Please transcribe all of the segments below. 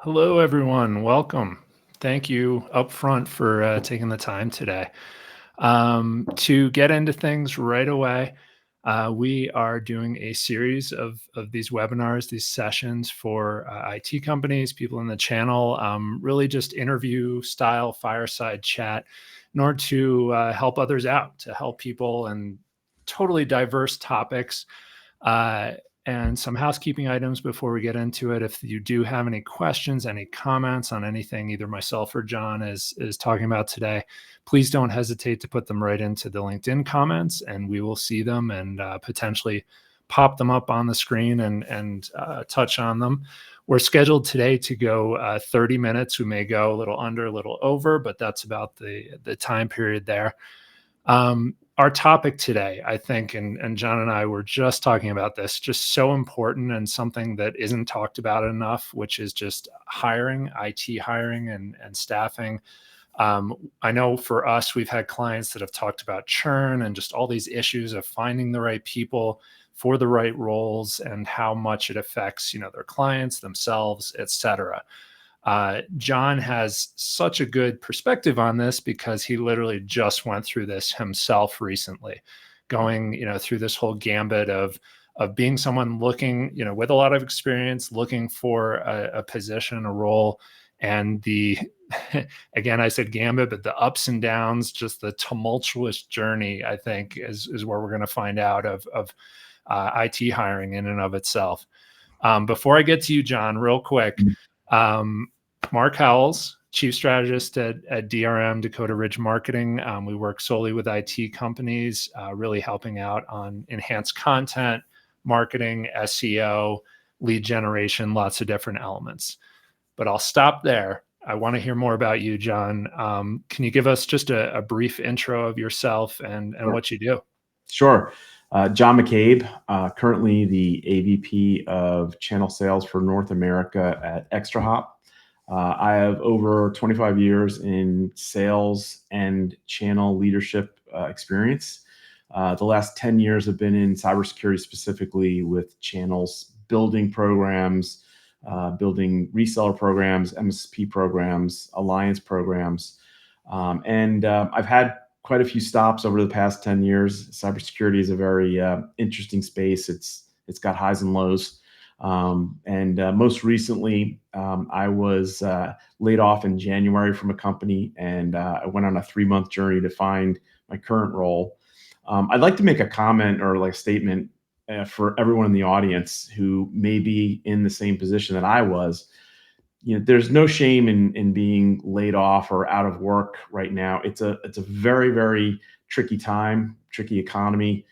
Hello, everyone. Welcome. Thank you up front for taking the time today. To get into things right away, we are doing a series of these webinars, these sessions for IT companies, people in the channel, really just interview style fireside chat in order to help others out, to help people in totally diverse topics. Uh, and some housekeeping items before we get into it. If you do have any questions, any comments on anything either myself or John is talking about today, please don't hesitate to put them right into the LinkedIn comments, and we will see them and potentially pop them up on the screen and touch on them. We're scheduled today to go 30 minutes. We may go a little under, a little over, but that's about the time period there. Our topic today, I think, and John and I were just talking about this, just so important and something that isn't talked about enough, which is just hiring, IT hiring and staffing. I know for us, we've had clients that have talked about churn and just all these issues of finding the right people for the right roles and how much it affects, their clients, themselves, et cetera. John has such a good perspective on this because he literally just went through this himself recently, going, through this whole gambit of being someone looking, with a lot of experience, looking for a position, a role, and the again, I said gambit, but the ups and downs, just the tumultuous journey, I think, is where we're going to find out of IT hiring in and of itself. Before I get to you, John, real quick. Um, Mark Howells, Chief Strategist at DRM, Dakota Ridge Marketing. We work solely with IT companies, really helping out on enhanced content, marketing, SEO, lead generation, lots of different elements. But I'll stop there. I want to hear more about you, John. Can you give us just a brief intro of yourself and Sure. what you do? Sure. John McCabe, currently the AVP of Channel Sales for North America at ExtraHop. I have over 25 years in sales and channel leadership experience. The last 10 years have been in cybersecurity, specifically with channels, building programs, building reseller programs, MSP programs, alliance programs. And I've had quite a few stops over the past 10 years. Cybersecurity is a very interesting space. It's got highs and lows. And most recently, I was laid off in January from a company, and I went on a 3-month journey to find my current role. I'd like to make a comment or like a statement for everyone in the audience who may be in the same position that I was. There's no shame in being laid off or out of work right now. It's a very, very tricky time, tricky economy.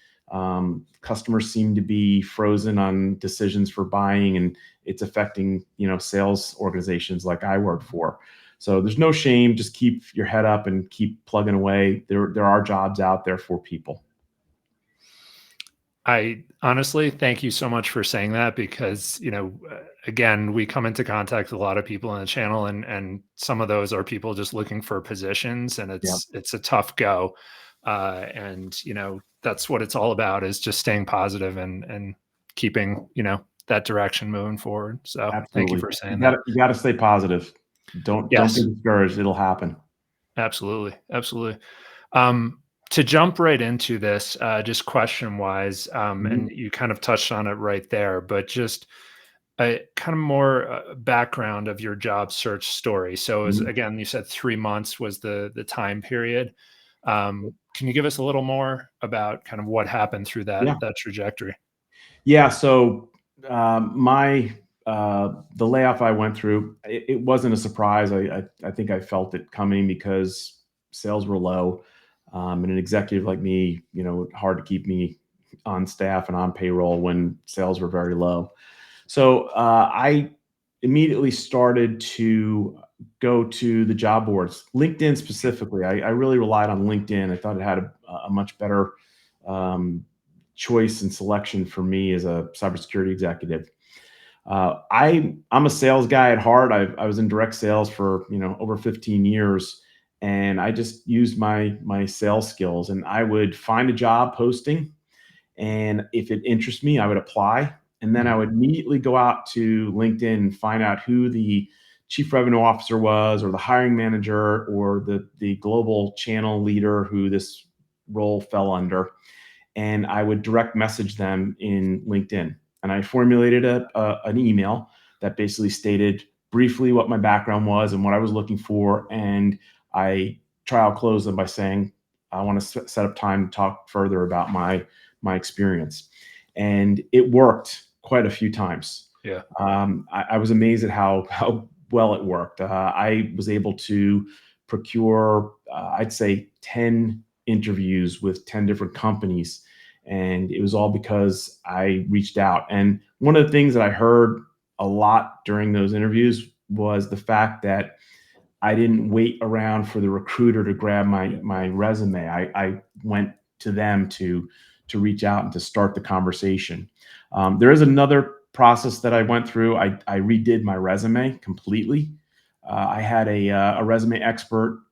Customers seem to be frozen on decisions for buying, and it's affecting, sales organizations like I work for. So there's no shame. Just keep your head up and keep plugging away. There are jobs out there for people. I honestly thank you so much for saying that because, again, we come into contact with a lot of people on the channel and some of those are people just looking for positions and Yeah, it's a tough go. And that's what it's all about is just staying positive and keeping, that direction moving forward. So thank you absolutely. for You saying that. gotta you gotta stay positive. Don't be Yes, discouraged. It'll happen. absolutely. Absolutely. To jump right into this, just question wise, Mhm. and you kind of touched on it right there, but just a kind of more background of your job search story. So, as Mhm. again, you said 3 months was the time period. Can you give us a little more about kind of what happened through Yeah. that trajectory? Yeah. So my the layoff I went through, it wasn't a surprise. I think I felt it coming because sales were low, and an executive like me, hard to keep me on staff and on payroll when sales were very low. So I immediately started to go to the job boards, LinkedIn specifically. I really relied on LinkedIn. I thought it had a much better um, choice and selection for me as a cybersecurity executive. I'm a sales guy at heart. I was in direct sales for over 15 years, and I just used my sales skills. And I would find a job posting, and if it interests me, I would apply. And then I would immediately go out to LinkedIn and find out who the chief revenue officer was, or the hiring manager, or the global channel leader who this role fell under. And I would direct message them in LinkedIn. And I formulated an email that basically stated briefly what my background was and what I was looking for. And I trial closed them by saying, I want to set up time to talk further about my experience. And it worked quite a few times. Yeah. I was amazed at how well it worked. I was able to procure, I'd say, 10 interviews with 10 different companies. And it was all because I reached out. And one of the things that I heard a lot during those interviews was the fact that I didn't wait around for the recruiter to grab my resume. I went to them to reach out and to start the conversation. There is another process that I went through. I redid my resume completely. I had a resume expert,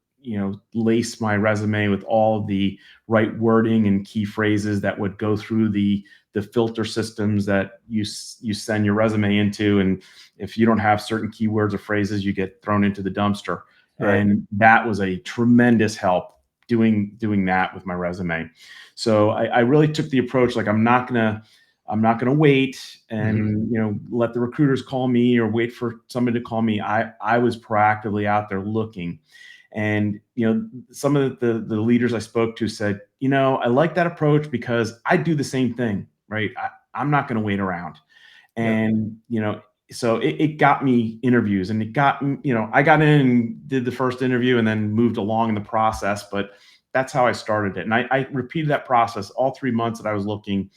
lace my resume with all the right wording and key phrases that would go through the filter systems that you send your resume into. And if you don't have certain keywords or phrases, you get thrown into the dumpster. Right. And that was a tremendous help doing that with my resume. So I really took the approach, like, I'm not gonna wait and let the recruiters call me or wait for somebody to call me. I was proactively out there looking. And some of the leaders I spoke to said, I like that approach because I do the same thing, right? I'm not going to wait around. And so it got me interviews, and it got, I got in and did the first interview and then moved along in the process. But that's how I started it. And I repeated that process all 3 months that I was looking.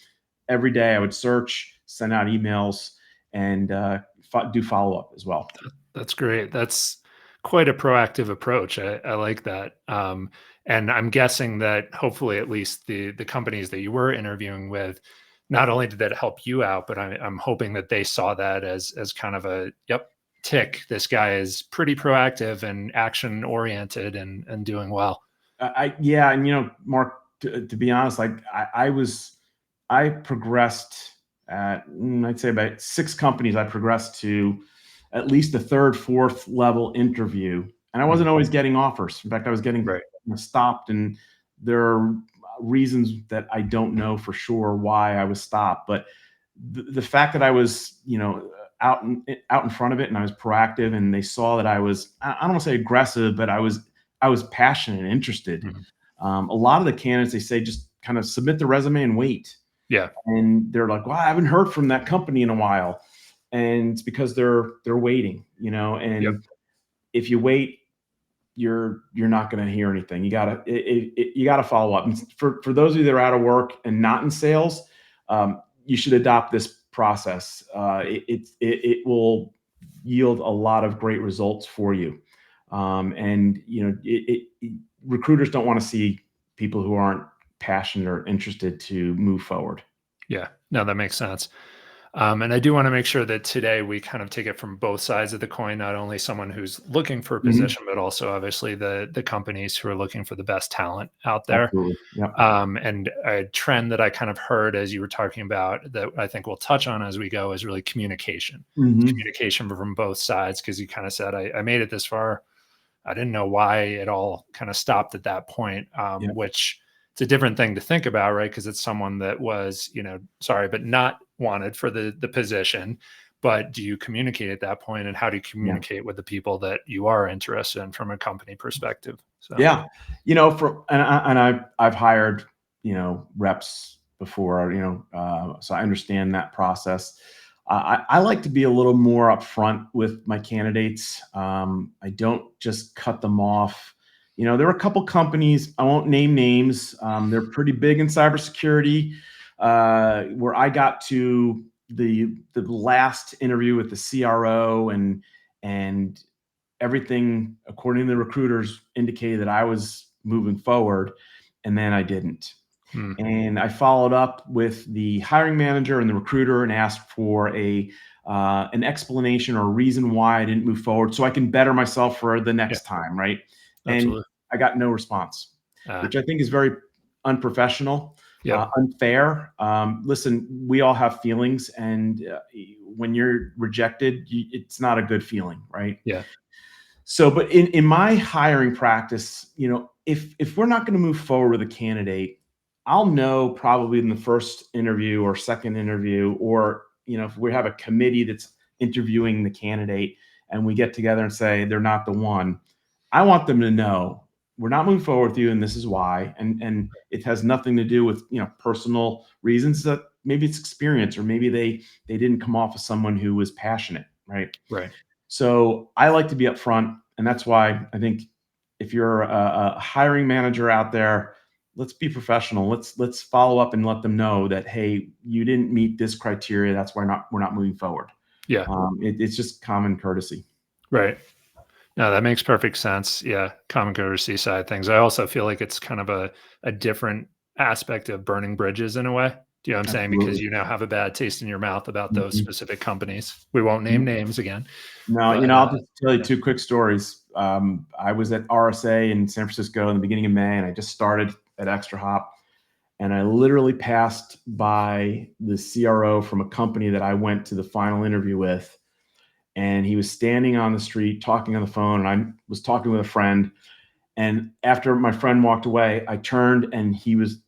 Every day I would search, send out emails, and do follow up as well. That's great. That's quite a proactive approach. I like that. And I'm guessing that hopefully at least the companies that you were interviewing with, not only did that help you out, but I'm hoping that they saw that as kind of a, yep, tick. This guy is pretty proactive and action oriented and doing well. Yeah, and Mark, to be honest, like I progressed at, I'd say about 6 companies. I progressed to at least the 3rd, 4th level interview, and I wasn't always getting offers. In fact, I was getting Right. stopped, and there are reasons that I don't know for sure why I was stopped. But the fact that I was, out in front of it, and I was proactive, and they saw that I was, I don't want to say aggressive, but I was passionate and interested. A lot of the candidates, they say, just kind of submit the resume and wait. Yeah. And they're like, well, I haven't heard from that company in a while. And it's because they're waiting, and if you wait, you're not going to hear anything. You gotta follow up. And for those of you that are out of work and not in sales, you should adopt this process. It will yield a lot of great results for you. And recruiters don't want to see people who aren't passionate or interested to move forward. Yeah. No, that makes sense. And I do want to make sure that today we kind of take it from both sides of the coin, not only someone who's looking for a position, but also obviously the companies who are looking for the best talent out there. Absolutely. Yeah. And a trend that I kind of heard as you were talking about that I think we'll touch on as we go is really communication. Communication from both sides, because you kind of said, I made it this far. I didn't know why it all kind of stopped at that point, which it's a different thing to think about, right? Because it's someone that was, sorry, but not wanted for the position. But do you communicate at that point, and how do you communicate with the people that you are interested in from a company perspective? So yeah, I've hired reps before, so I understand that process. I like to be a little more upfront with my candidates. I don't just cut them off. There are a couple companies, I won't name names. They're pretty big in cybersecurity, where I got to the last interview with the CRO, and everything, according to the recruiters, indicated that I was moving forward, and then I didn't. And I followed up with the hiring manager and the recruiter and asked for an explanation or a reason why I didn't move forward, so I can better myself for the next time, right? Absolutely. And I got no response, which I think is very unprofessional. unfair. Listen, we all have feelings, and when you're rejected, it's not a good feeling, right? Yeah. So, but in my hiring practice, if we're not going to move forward with a candidate, I'll know probably in the first interview or second interview, or if we have a committee that's interviewing the candidate and we get together and say they're not the one, I want them to know we're not moving forward with you, and this is why. And it has nothing to do with personal reasons. That maybe it's experience, or maybe they didn't come off as someone who was passionate, right? Right. So I like to be upfront, and that's why I think if you're a hiring manager out there, let's be professional. Let's follow up and let them know that, hey, you didn't meet this criteria. That's why we're not moving forward. Yeah. It's just common courtesy. Right. No, that makes perfect sense. Yeah, common courtesy side of things. I also feel like it's kind of a different aspect of burning bridges in a way. Do you know what I'm saying? Because Absolutely. you now have a bad taste in your mouth about those Mhm. specific companies. We won't name names again, No, but I'll just tell you yeah. two quick stories. I was at RSA in San Francisco in the beginning of May, and I just started at ExtraHop. And I literally passed by the CRO from a company that I went to the final interview with. And he was standing on the street talking on the phone. And I was talking with a friend. And after my friend walked away, I turned, and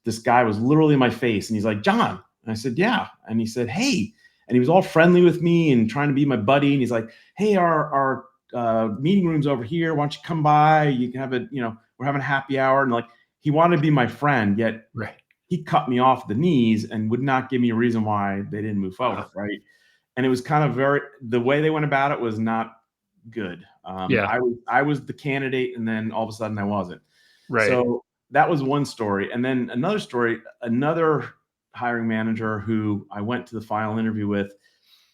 this guy was literally in my face. And he's like, "John." And I said, "Yeah." And he said, "Hey." And he was all friendly with me and trying to be my buddy. And he's like, "Hey, our meeting room's over here. Why don't you come by? You can have we're having a happy hour." And like, he wanted to be my friend, yet Right. he cut me off at the knees and would not give me a reason why they didn't move forward, Wow. right? And it was kind of the way they went about it was not good. Yeah. I was the candidate, and then all of a sudden I wasn't. Right. So that was one story. And then another story, another hiring manager who I went to the final interview with,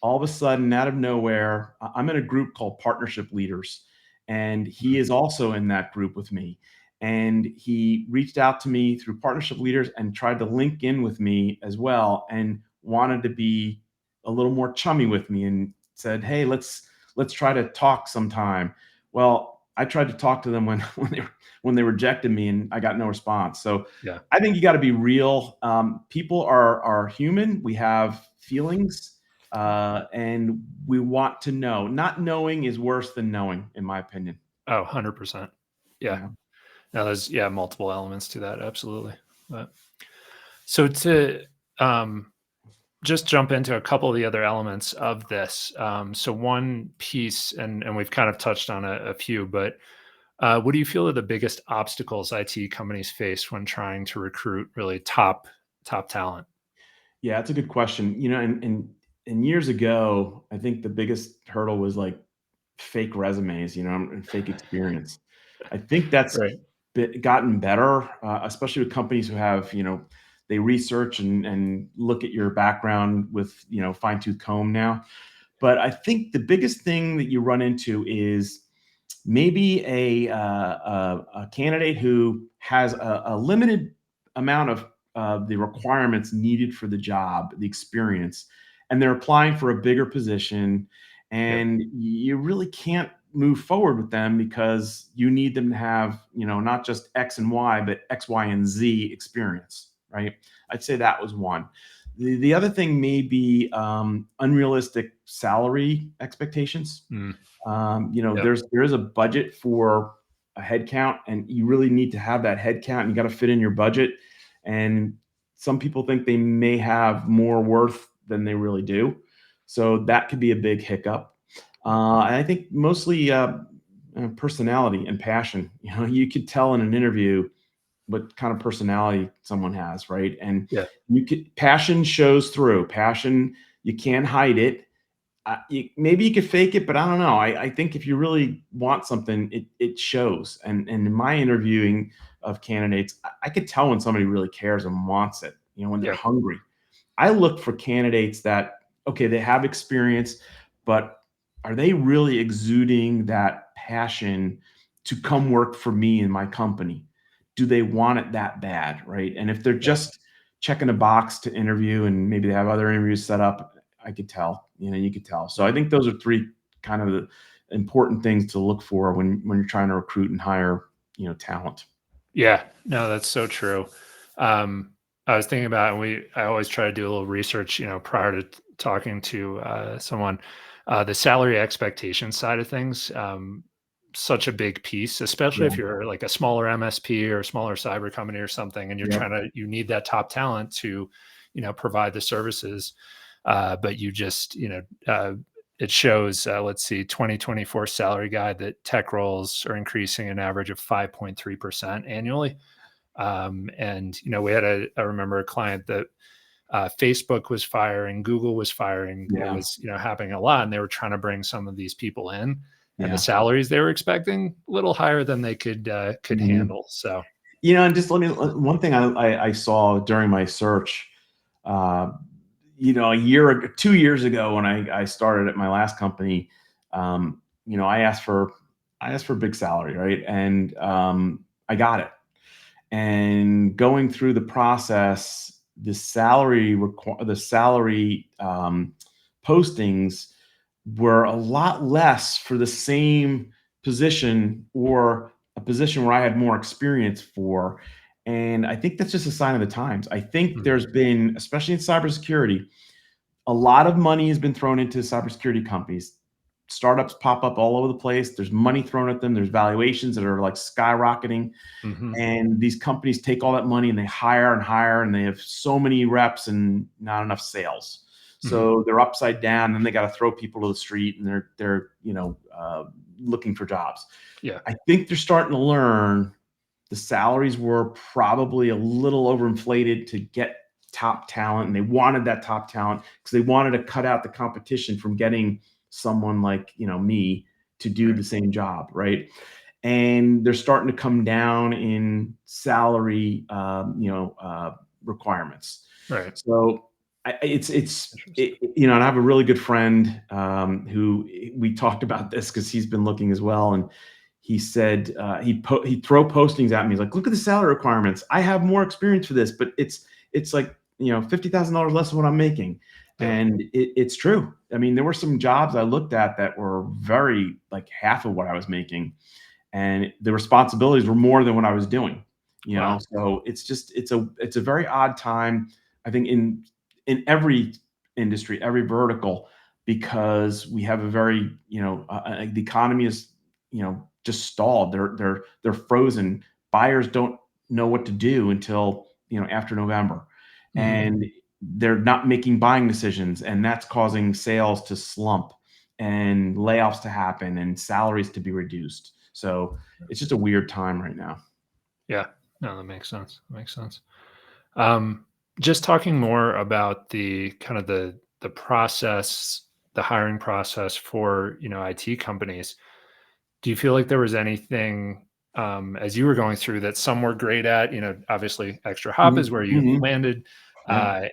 all of a sudden, out of nowhere, I'm in a group called Partnership Leaders, and he Mhm. is also in that group with me. And he reached out to me through Partnership Leaders and tried to link in with me as well, and wanted to be a little more chummy with me, and said, "Hey, let's try to talk sometime." Well, I tried to talk to them when when they rejected me, and I got no response. So Yeah. I think you got to be real. People are human. We have feelings, and we want to know. Not knowing is worse than knowing, in my opinion. Oh, 100%. Yeah. Yeah. Now there's multiple elements to that. Absolutely. But so to um just jump into a couple of the other elements of this. So one piece, and we've kind of touched on a few, but what do you feel are the biggest obstacles IT companies face when trying to recruit really top talent? Yeah, that's a good question. And years ago, I think the biggest hurdle was like fake resumes, and fake experience. I think that's Right. gotten better, especially with companies who have, they research and look at your background with, fine tooth comb now. But I think the biggest thing that you run into is maybe a candidate who has a limited amount of the requirements needed for the job, the experience, and they're applying for a bigger position, Yeah. and you really can't move forward with them because you need them to have, not just X and Y, but X, Y, and Z experience, right? I'd say that was one. The other thing may be unrealistic salary expectations. Mm, yep. There is a budget for a head count, and you really need to have that head count, and you got to fit in your budget. And some people think they may have more worth than they really do. So that could be a big hiccup. And I think mostly personality and passion. You could tell in an interview what kind of personality someone has, right? And Yeah. passion shows through. Passion, you can't hide it. Maybe you could fake it, but I don't know. I think if you really want something, it shows. And in my interviewing of candidates, I could tell when somebody really cares and wants it. When they're Yeah. hungry. I look for candidates that, okay, they have experience, but are they really exuding that passion to come work for me in my company? Do they want it that bad, right? And if they're Yeah. just checking a box to interview, and maybe they have other interviews set up, I could tell. You could tell. So I think those are three kind of the important things to look for when you're trying to recruit and hire, talent. Yeah. No, that's so true. Um, I was thinking about, and I always try to do a little research, prior to talking to someone, the salary expectation side of things. Such a big piece, especially Yeah, if you're like a smaller MSP or a smaller cyber company or something, and yeah, you need that top talent to, provide the services. But you just, it shows, let's see, 2024 salary guide that tech roles are increasing an average of 5.3% annually. And we had I remember a client that Facebook was firing, Google was firing. It yeah, was happening a lot, and they were trying to bring some of these people in, and the yeah. salaries they were expecting a little higher than they could Mhm. handle. So And just let me, one thing I saw during my search, uh, a year, 2 years ago when I started at my last company, I asked for a big salary, right? And I got it. And going through the process, the salary postings were a lot less for the same position, or a position where I had more experience for. And I think that's just a sign of the times. I think mhm, there's been, especially in cybersecurity, a lot of money has been thrown into cybersecurity companies. Startups pop up all over the place. There's money thrown at them. There's valuations that are like skyrocketing. mhm, And these companies take all that money and they hire and hire, and they have so many reps and not enough sales. mhm. So they're upside down, and they got to throw people to the street, and they're looking for jobs. Yeah, I think they're starting to learn the salaries were probably a little overinflated to get top talent, and they wanted that top talent because they wanted to cut out the competition from getting someone like me to do right, the same job, right? And they're starting to come down in salary, requirements. right. So Interesting. and I have a really good friend who we talked about this because he's been looking as well, and he said he'd throw postings at me. He's like, "Look at the salary requirements. I have more experience for this, but it's like $50,000 less than what I'm making." Yeah. And it's true. I mean, there were some jobs I looked at that were very like half of what I was making, and the responsibilities were more than what I was doing. Wow. So it's a very odd time, I think, in every industry, every vertical, because we have a very the economy is just stalled. They're frozen. Buyers don't know what to do until after November, Mhm. and they're not making buying decisions, and that's causing sales to slump and layoffs to happen and salaries to be reduced. So it's just a weird time right now. Yeah. No, that makes sense. That makes sense. Um, just talking more about the kind of the process, the hiring process for IT companies. Do you feel like there was anything, as you were going through, that some were great at? Obviously, ExtraHop is Mhm, where you mhm, landed. yeah.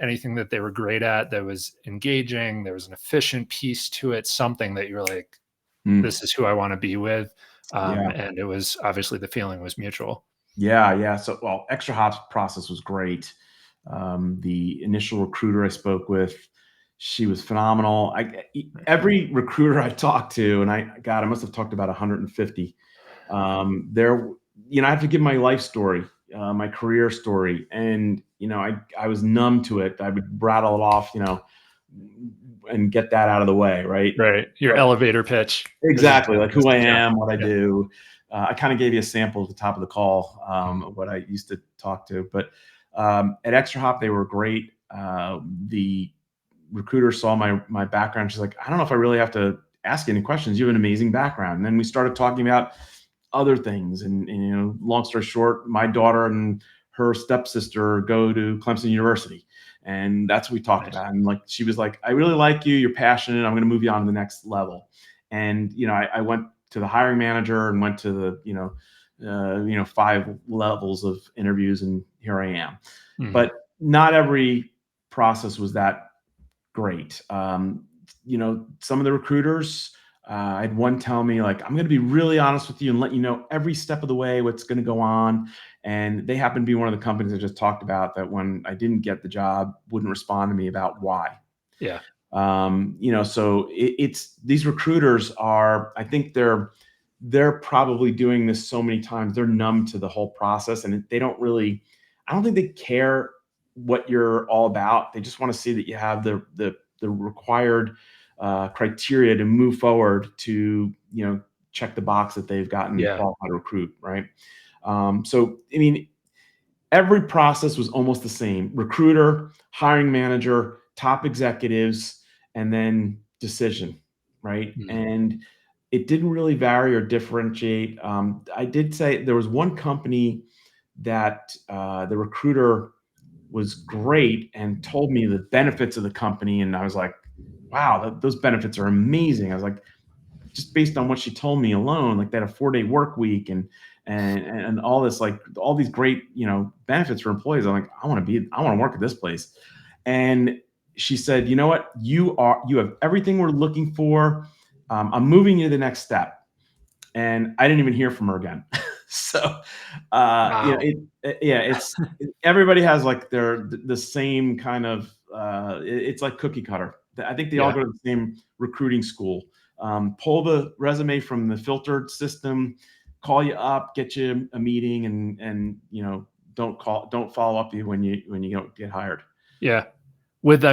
Anything that they were great at that was engaging, there was an efficient piece to it, something that you're like, Mm, this is who I want to be with. yeah. And it was obviously the feeling was mutual. Yeah, yeah. So, well, Extra Hop's process was great. The initial recruiter I spoke with, she was phenomenal. Every recruiter I talked to, and I must have talked about 150. There, I have to give my life story, my career story, and I was numb to it. I would rattle it off, and get that out of the way, right? Right. Your But elevator pitch. exactly, like This who I is John. am, what I Yeah. do. I kind of gave you a sample at the top of the call of what I used to talk to. But at Extra Hop, they were great. The recruiter saw my background. She's like, I don't know if I really have to ask you any questions. You have an amazing background. And then we started talking about other things. And long story short, my daughter and her stepsister go to Clemson University. And that's what we talked Nice. about. And like she was like, I really like you. You're passionate. I'm going to move you on to the next level. And I went to the hiring manager and went to the 5 levels of interviews, and here I am. Mhm. But not every process was that great. Some of the recruiters, I had one tell me like, I'm going to be really honest with you and let you know every step of the way what's going to go on. And they happen to be one of the companies I just talked about that when I didn't get the job, wouldn't respond to me about why. Yeah. So it's these recruiters are, I think they're probably doing this so many times, they're numb to the whole process, and they don't really, I don't think they care what you're all about. They just want to see that you have the required criteria to move forward to, check the box that they've gotten Yeah. qualified recruit, right? So, I mean, every process was almost the same: recruiter, hiring manager, top executives, and then decision, right? Mm. And it didn't really vary or differentiate. I did say there was one company that the recruiter was great and told me the benefits of the company. And I was like, wow, those benefits are amazing. I was like, just based on what she told me alone, like they had a 4-day work week and all this, like all these great, benefits for employees. I'm like, I want to work at this place. And she said, you know what? You have everything we're looking for. I'm moving you to the next step. And I didn't even hear from her again. So, Wow. everybody has like the same kind of, it's like cookie cutter. I think they all Yeah. go to the same recruiting school. Pull the resume from the filtered system, call you up, get you a meeting, and don't follow up you when you don't get hired. Yeah. What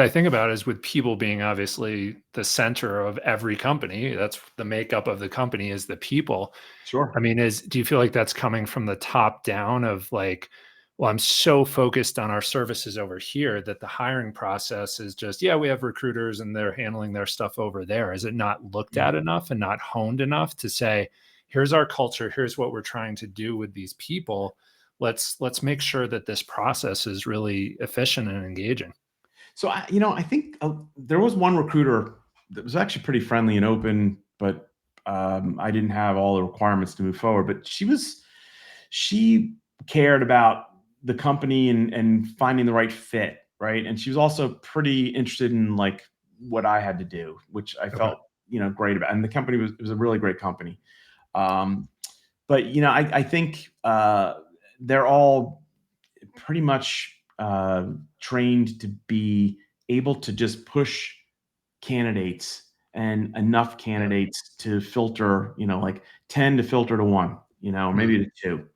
I think about is with people being obviously the center of every company, that's the makeup of the company is the people. Sure. Do you feel like that's coming from the top down of like, well, I'm so focused on our services over here that the hiring process is just, yeah, we have recruiters and they're handling their stuff over there. Is it not looked Yeah. at enough and not honed enough to say, here's our culture, here's what we're trying to do with these people. Let's make sure that this process is really efficient and engaging. So I think there was one recruiter that was actually pretty friendly and open, but I didn't have all the requirements to move forward. But she cared about the company and finding the right fit, right? And she was also pretty interested in like what I had to do, which I Okay. felt great about. And the company was a really great company. Um, but I think they're all pretty much trained to be able to just push candidates and enough Yeah. candidates to filter, like 10 to filter to one, maybe Mm. to two.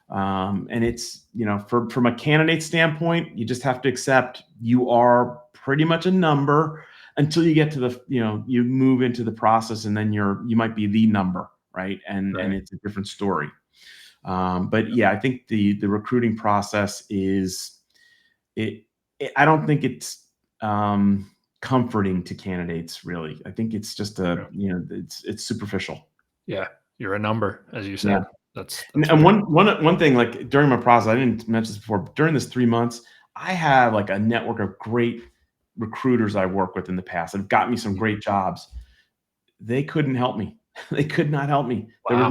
And it's, from a candidate standpoint, you just have to accept you are pretty much a number until you get to the, you move into the process and then you might be the number, right? And Right. it's a different story. But yeah, I think the recruiting process is it, I don't think it's comforting to candidates really. I think it's just Yeah. it's superficial. Yeah. You're a number, as you Yeah. said. That's And very one thing, like during my process, I didn't mention this before, but during this 3 months, I have like a network of great recruiters I work with in the past that have got me some mm, great jobs. They couldn't help me. They could not help me. wow.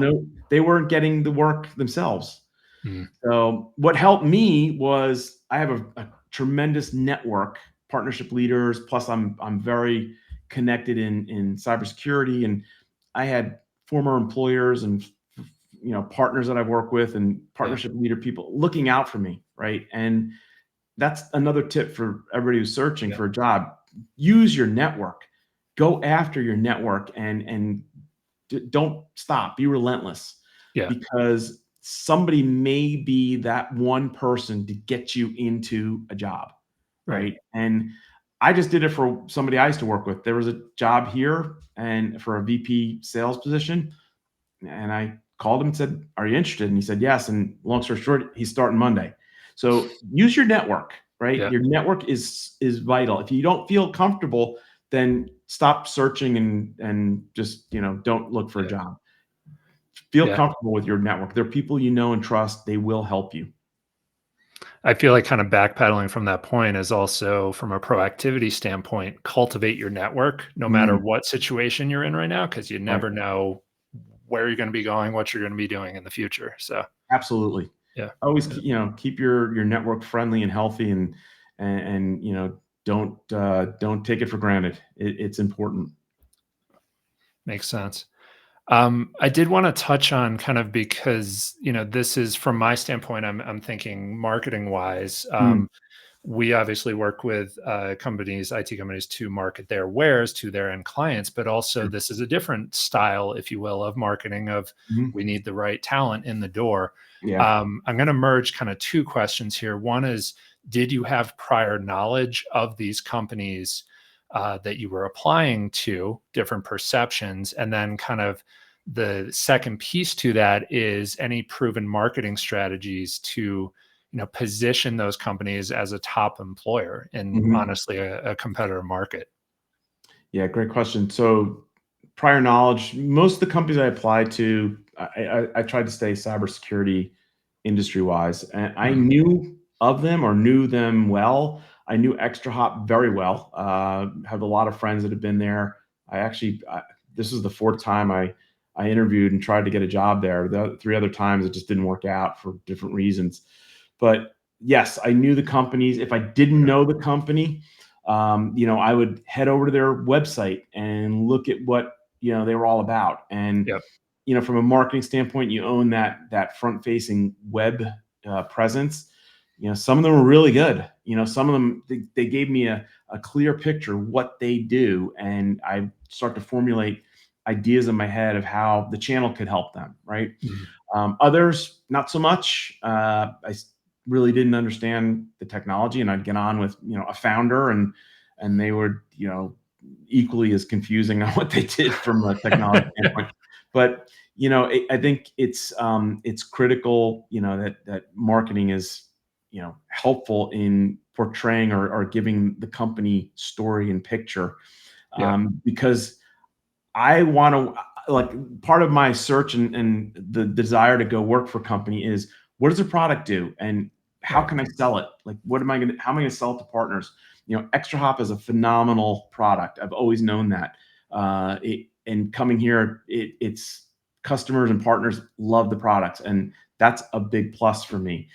They weren't getting the work themselves. Mm. So what helped me was I have a tremendous network, partnership leaders. Plus, I'm very connected in cybersecurity, and I had former employers and partners that I work with and Yeah. partnership leader people looking out for me, right? And that's another tip for everybody who's searching Yeah. for a job. Use your network. Go after your network and don't stop. Be relentless Yeah. because somebody may be that one person to get you into a job, Right. right? And I just did it for somebody I used to work with. There was a job here and for a VP sales position, and I called him and said, "Are you interested?" And he said, "Yes." And long story short, he's starting Monday. So use your network, right? Yeah. Your network is vital. If you don't feel comfortable, then stop searching and just don't look for a Yeah. job. Feel Yeah. comfortable with your network. They're people you know and trust. They will help you. I feel like kind of backpedaling from that point is also from a proactivity standpoint, cultivate your network no matter Mm, what situation you're in right now, because you right. never know where you're going to be going, what you're going to be doing in the future. So, Absolutely. yeah. Always, Yeah. keep your network friendly and healthy, and don't take it for granted. It's important. Makes sense. I did want to touch on kind of because, this is from my standpoint, I'm thinking marketing wise. Mm, We obviously work with companies, IT companies, to market their wares to their end clients, but also sure. this is a different style, if you will, of marketing of Mhm. we need the right talent in the door. Yeah. I'm going to merge kind of two questions here. One is, did you have prior knowledge of these companies that you were applying to, different perceptions? And then kind of the second piece to that is any proven marketing strategies to position those companies as a top employer in Mhm. honestly a competitor market. Yeah, great question. So prior knowledge, most of the companies I applied to, I tried to stay cybersecurity industry wise, and I Mhm. knew of them or knew them well. I knew ExtraHop very well. Have a lot of friends that have been there. This is the fourth time I interviewed and tried to get a job there. The three other times it just didn't work out for different reasons. But yes, I knew the companies. If I didn't Yeah. know the company, I would head over to their website and look at what they were all about. And Yep. from a marketing standpoint, you own that front facing web presence. Some of them are really good. Some of them they gave me a clear picture of what they do, and I start to formulate ideas in my head of how the channel could help them. Right. Mhm. Others, not so much. Really didn't understand the technology, and I'd get on with a founder, and they were equally as confusing on what they did from a technology standpoint. But I think it's critical that marketing is helpful in portraying or giving the company story and picture, Yep. because I want to, like, part of my search and the desire to go work for a company is, what does the product do and how Right. can I sell it? Like, how am I going to sell it to partners? ExtraHop is a phenomenal product. I've always known that. And coming here, it's customers and partners love the products, and that's a big plus for me.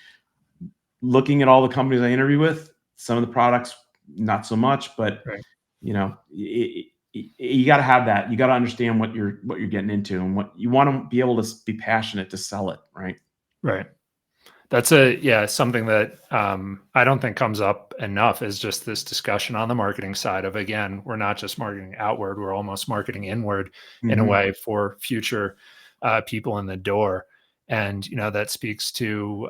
Looking at all the companies I interview with, some of the products, not so much, but Right. you got to have that. You got to understand what you're getting into, and what you want to be able to be passionate to sell it. Right. Right. That's something that I don't think comes up enough is just this discussion on the marketing side of, again, we're not just marketing outward, we're almost marketing inward in a Hmm. way for future people in the door. And, that speaks to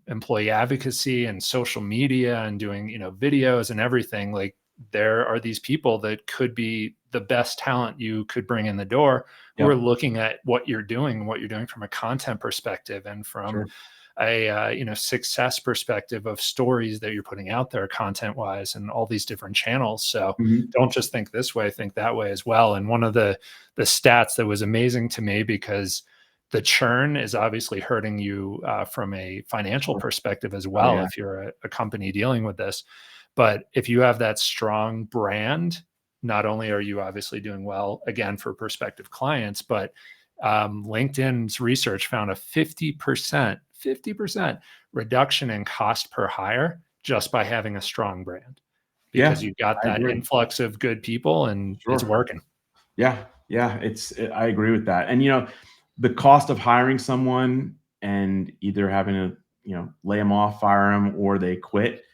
employee advocacy and social media and doing, videos and everything. Like, there are these people that could be the best talent you could bring in the door who are Yep. looking at what you're doing from a content perspective and from Sure. a success perspective of stories that you're putting out there content wise and all these different channels. So Hmm. don't just think this way, think that way as well. And one of the stats that was amazing to me, because the churn is obviously hurting you from a financial Sure. perspective as Oh well yeah. if you're a company dealing with this. But if you have that strong brand, not only are you obviously doing well again for prospective clients, but LinkedIn's research found a 50% reduction in cost per hire just by having a strong brand, because Yeah. you've got I that agree. influx of good people and it's Sure. working. Yeah. Yeah. I agree with that. And the cost of hiring someone and either having to lay them off, fire them, or they quit,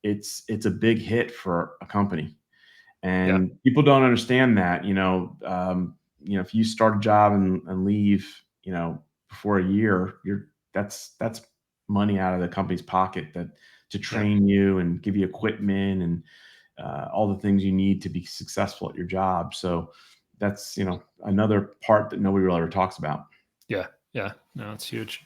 it's a big hit for a company. Yeah. And people don't understand that. If you start a job and leave, before a year, that's money out of the company's pocket that to Yeah. train you and give you equipment and all the things you need to be successful at your job. So that's another part that nobody really ever talks about. Yeah. Yeah. No, it's huge.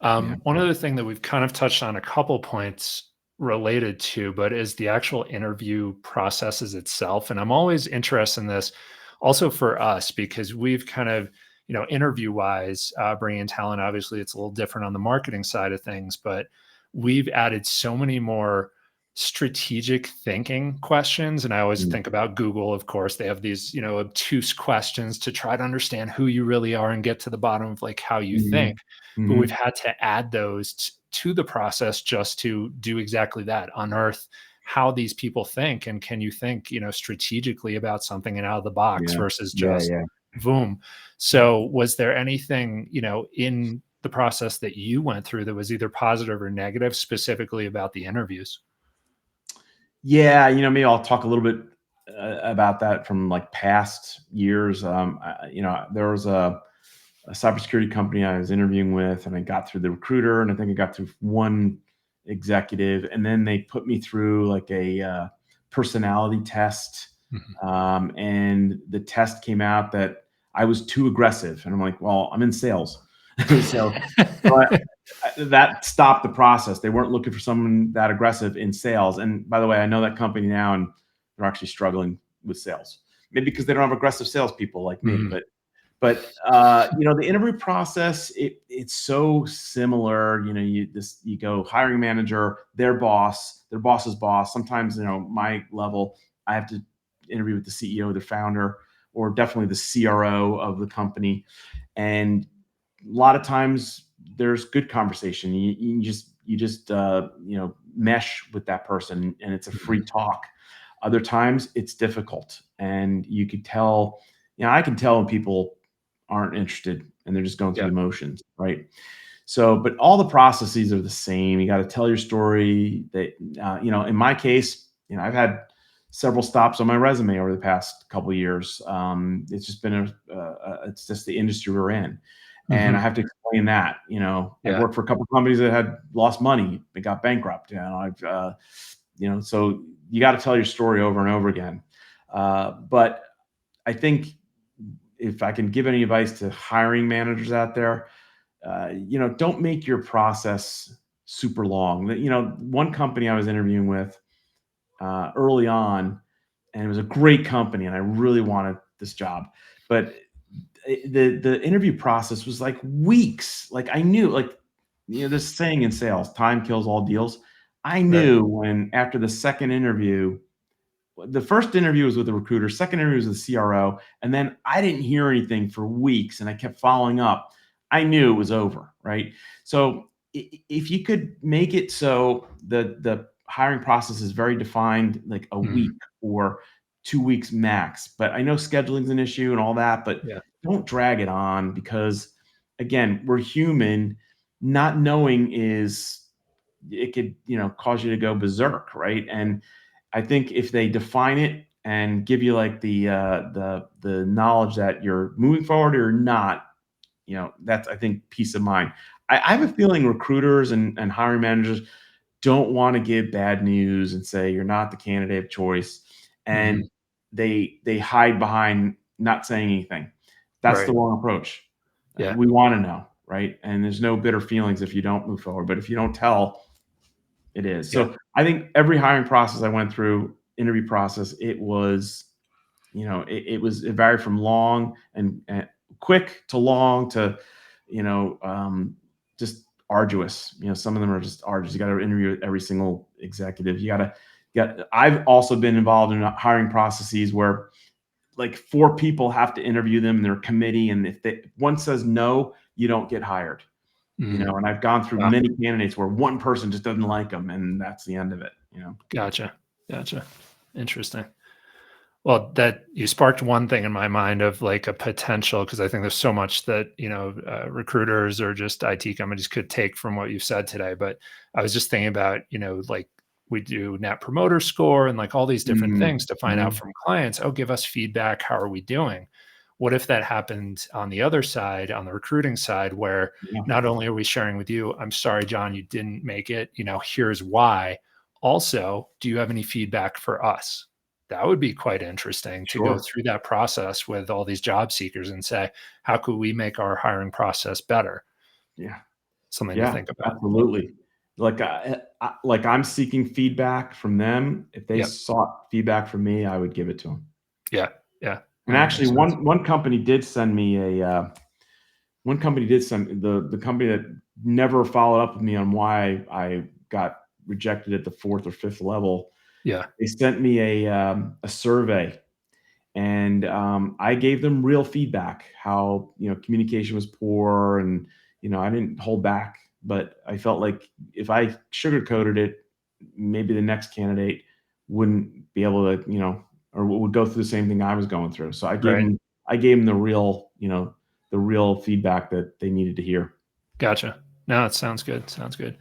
Yeah. One other thing that we've kind of touched on a couple points related to, but is the actual interview processes itself. And I'm always interested in this also for us, because we've kind of, interview wise, bringing in talent, obviously it's a little different on the marketing side of things, but we've added so many more strategic thinking questions. And I always Mm. think about Google, of course, they have these, obtuse questions to try to understand who you really are and get to the bottom of like how you think, Mhm. but we've Mhm. had to add those to the process just to do exactly that, unearth how these people think and can you think strategically about something and out of the box Yeah. versus Yeah. just Yeah. boom. So was there anything in the process that you went through that was either positive or negative, specifically about the interviews? Yeah, maybe I'll talk a little bit about that from like past years. There was a cybersecurity company I was interviewing with, and I got through the recruiter, and I think I got through one executive, and then they put me through like a personality test, Mhm. and the test came out that I was too aggressive, and I'm like, well, I'm in sales, so that stopped the process. They weren't looking for someone that aggressive in sales. And by the way, I know that company now, and they're actually struggling with sales. Maybe because they don't have aggressive salespeople like me. Mhm. But the interview process, it's so similar. You go hiring manager, their boss, their boss's boss. Sometimes my level, I have to interview with the CEO, the founder, or definitely the CRO of the company. And a lot of times there's good conversation. You just mesh with that person, and it's a free Mhm. talk. Other times it's difficult, and you could tell. I can tell when people aren't interested and they're just going through Yeah. the motions, right? So, but all the processes are the same. You got to tell your story. That in my case, I've had several stops on my resume over the past couple of years. It's just been it's just the industry we're in, and I Mhm. have to explain that. I've Yeah. worked for a couple of companies that had lost money, they got bankrupt. So you got to tell your story over and over again. But I think if I can give any advice to hiring managers out there, don't make your process super long. One company I was interviewing with early on, and it was a great company, and I really wanted this job, but the interview process was like weeks. Like I knew, like this saying in sales, time kills all deals. I Right. knew when after the second interview, the first interview was with the recruiter, second interview was with the CRO, and then I didn't hear anything for weeks, and I kept following up. I knew it was over, right? So if you could make it so the hiring process is very defined, like a Mhm. week or 2 weeks max. But I know scheduling's an issue and all that, but Yeah. don't drag it on, because again, we're human. Not knowing is it could cause you to go berserk, right? And I think if they define it and give you like the knowledge that you're moving forward or not, that's, I think, peace of mind. I have a feeling recruiters and hiring managers don't want to give bad news and say you're not the candidate of choice, and Mhm. they hide behind not saying anything. That's the Right. wrong approach. Yeah. We want to know, right? And there's no bitter feelings if you don't move forward, but if you don't tell, it is. Yeah. So I think every hiring process I went through, interview process, it was, it varied from long and quick to long to, just arduous. Some of them are just arduous. You got to interview with every single executive. I've also been involved in hiring processes where like four people have to interview them in their committee. And if one says no, you don't get hired. Mhm. And I've gone through Wow. many candidates where one person just doesn't like them, and that's the end of it. Gotcha. Gotcha. Interesting. Well, that you sparked one thing in my mind of like a potential, because I think there's so much that, recruiters or just IT companies could take from what you've said today. But I was just thinking about, like we do net promoter score and like all these different things to find out Mhm. from clients, oh, give us feedback. How are we doing? What if that happened on the other side, on the recruiting side, where Yeah, not only are we sharing with you, I'm sorry, John, you didn't make it, here's why. Also, do you have any feedback for us? That would be quite interesting to go sure. through that process with all these job seekers and say, how could we make our hiring process better? Yeah. Something to Yeah, think about. absolutely. Like I'm seeking feedback from them. If they Yep. sought feedback from me, I would give it to them. Yeah. Yeah. And Well, that actually, makes sense. one company did send me one company did send the company that never followed up with me on why I got rejected at the fourth or fifth level. Yeah. They sent me a survey, and I gave them real feedback. How communication was poor, and I didn't hold back, but I felt like if I sugarcoated it, maybe the next candidate wouldn't be able to, or would go through the same thing I was going through. So Right. I gave them the real feedback that they needed to hear. Gotcha. No, it sounds good. Sounds good.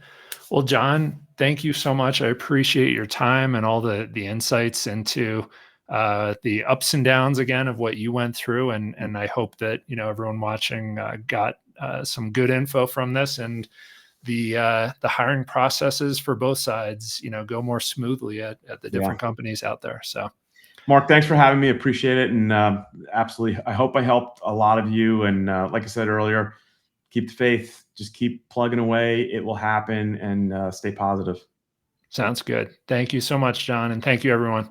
Well, John, thank you so much. I appreciate your time and all the insights into the ups and downs again of what you went through. And I hope that, everyone watching got some good info from this, and the hiring processes for both sides, go more smoothly at the different companies out there. So Mark, thanks for having me. Appreciate it. And absolutely, I hope I helped a lot of you. And like I said earlier, keep the faith, just keep plugging away. It will happen, and stay positive. sounds good. Thank you so much, John. And thank you, everyone.